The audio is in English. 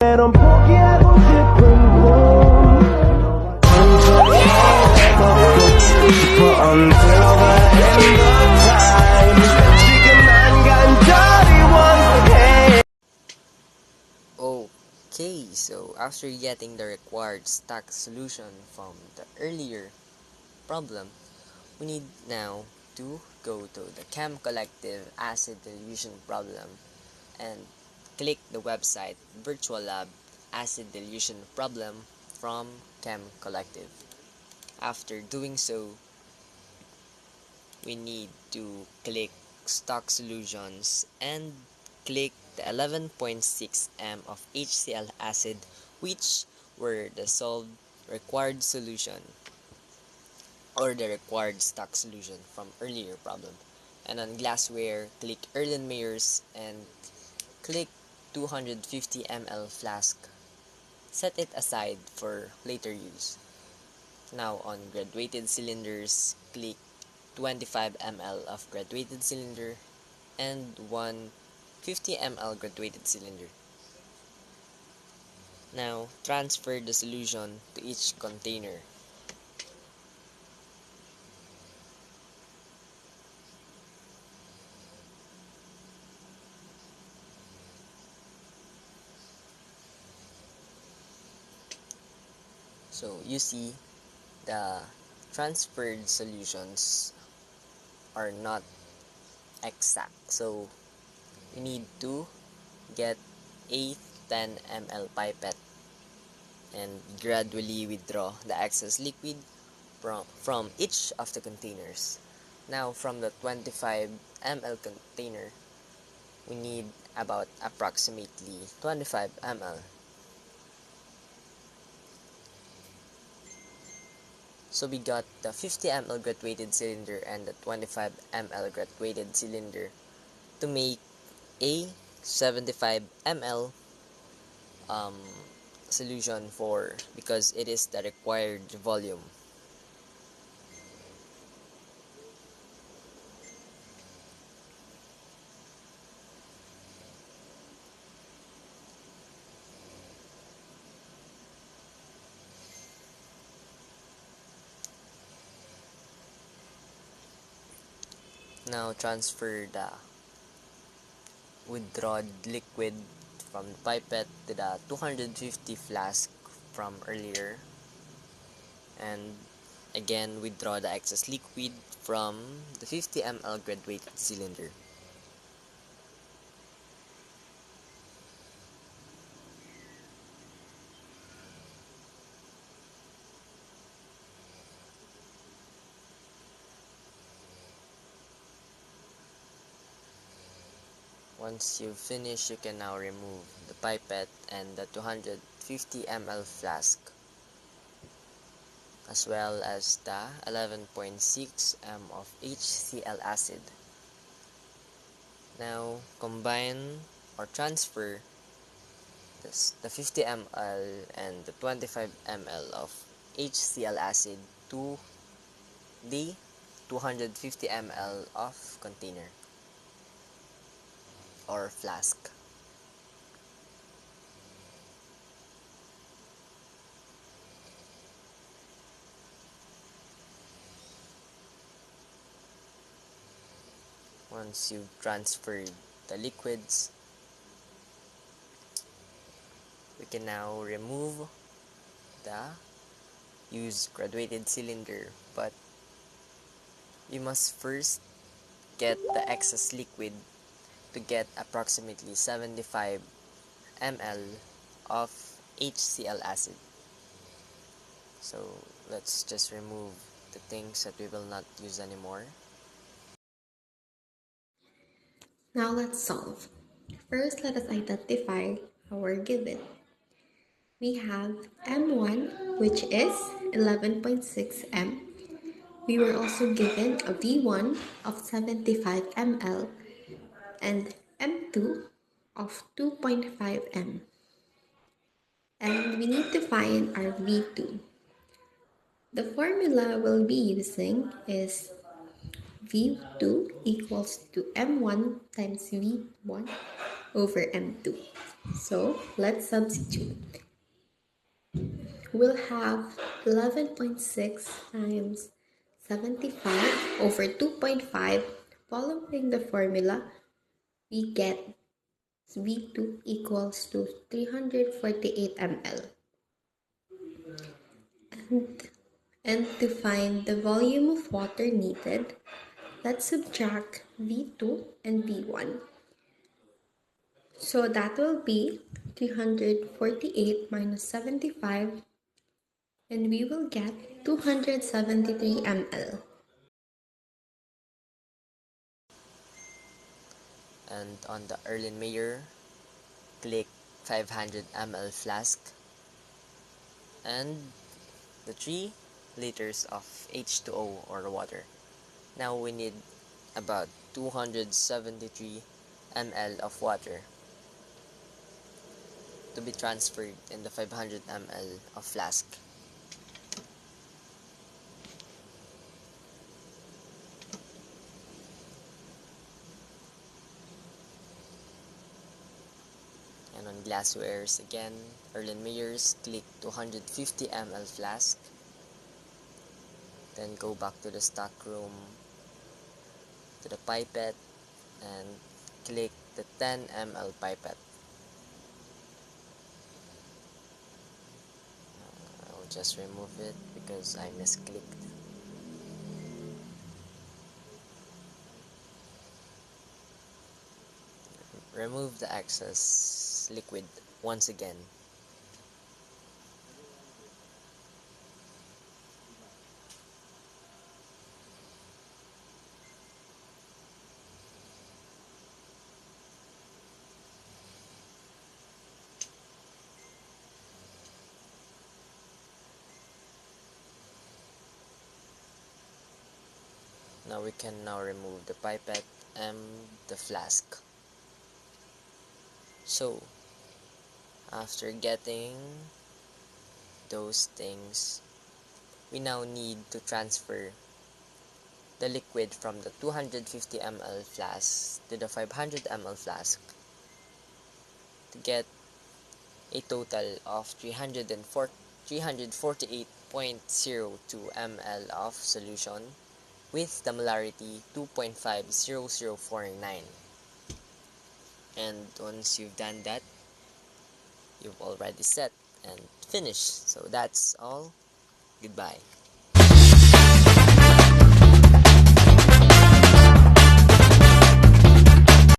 meron 포기하고 싶은 꿈 싶어 until the end of time 지금 난 간절히 원해. Okay, so after getting the required stack solution from the earlier problem, we need now to go to the Chem Collective Acid Dilution problem and click the website Virtual Lab Acid Dilution Problem from Chem Collective. After doing so, we need to click Stock Solutions and click the 11.6 m of HCl acid, which were the solved required solution or the required stock solution from earlier problem. And on glassware, click Erlenmeyer's and click 250 ml flask. Set it aside for later use. Now on graduated cylinders, click 25 ml of graduated cylinder and 150 ml graduated cylinder. Now transfer the solution to each container. So you see the transferred solutions are not exact. So you need to get a 10 ml pipette and gradually withdraw the excess liquid from each of the containers. Now from the 25 ml container, we need about approximately 25 ml. So we got the 50 ml graduated cylinder and the 25 ml graduated cylinder to make a 75 ml solution for because it is the required volume. Now transfer the withdrawn liquid from the pipette to the 250 flask from earlier, and again withdraw the excess liquid from the 50 ml graduated cylinder. Once you finish, you can now remove the pipette and the 250 ml flask, as well as the 11.6 m of HCl acid. Now combine or transfer the 50 ml and the 25 ml of HCl acid to the 250 ml of container or flask. Once you've transferred the liquids, we can now remove the used graduated cylinder, but you must first get the excess liquid to get approximately 75 ml of HCl acid. So let's just remove the things that we will not use anymore. Now let's solve. First, let us identify our given. We have M1, which is 11.6 m. We were also given a V1 of 75 ml and M2 of 2.5 m. And we need to find our V2. The formula we'll be using is V2 equals to M1 times V1 over M2. So let's substitute. We'll have 11.6 times 75 over 2.5. Following the formula, we get V2 equals to 348 ml. And to find the volume of water needed, let's subtract V2 and V1. So that will be 348 minus 75, and we will get 273 ml. And on the Erlenmeyer, click 500 ml flask and the 3 liters of H2O or water. Now we need about 273 ml of water to be transferred in the 500 ml of flask. And on glasswares again, Erlenmeyer's, click 250 ml flask. Then go back to the stock room, to the pipette, and click the 10 ml pipette. I'll just remove it because I misclicked. Remove the excess liquid once again. Now we can remove the pipette and the flask. So, after getting those things, we now need to transfer the liquid from the 250 ml flask to the 500 ml flask to get a total of 348.02 ml of solution with the molarity 2.50049. And once you've done that, you've already set and finished. So that's all. Goodbye.